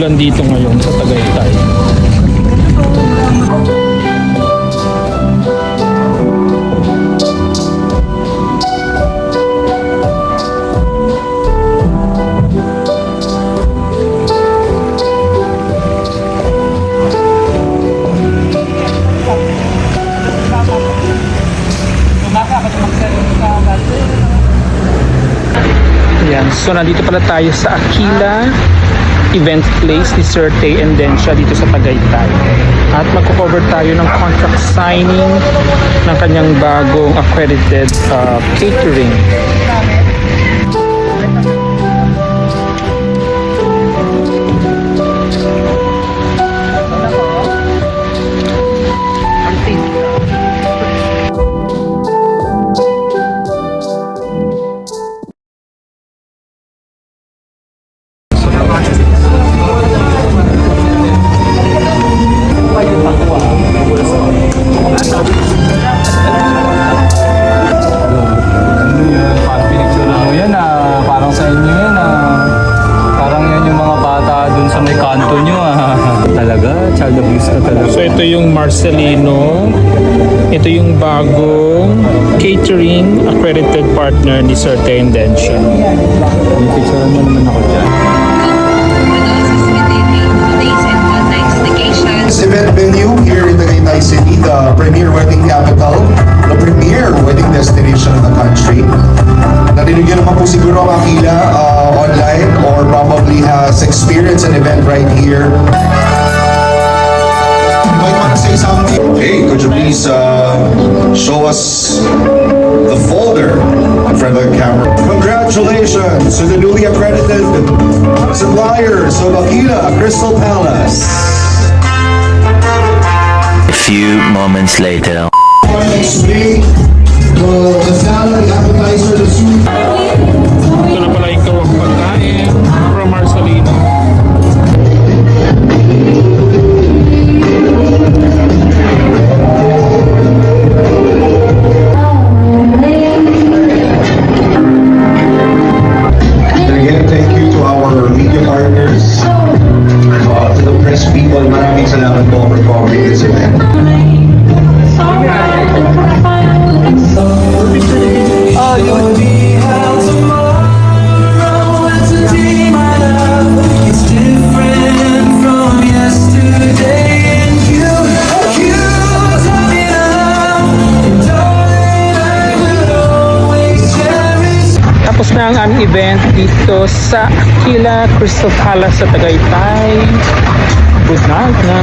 ulan dito ngayon sa Tagaytay. Yan. So nandito pala tayo sa Aquila Event Place ni Sir Tay and Densha dito sa Tagaytay. At magko-cover tayo ng contract signing ng kanyang bagong accredited catering. So ito yung Marcelino. Ito yung bagong catering accredited partner ni Sir Tay and Densha. Picturean mo naman ako dyan. This event venue here in Tagaytay City, the premier wedding capital, the premier wedding destination of the country. Narinig nyo naman po siguro ang Aquila online or probably has experienced an event right here. Might want to say something. Hey, could you please show us the folder in front of the camera? Congratulations to the newly accredited suppliers of Aquila Crystal Palace. A few moments later. Explain the salad, the appetizer, the soup. Ito na pala yung kawang pagkain from Marcelino. Again, thank you to our media partners, to the press people. Maraming salamat po for covering this event. Tapos na ang aming event dito sa Aquila Crystal Palace sa Tagaytay. Good night na!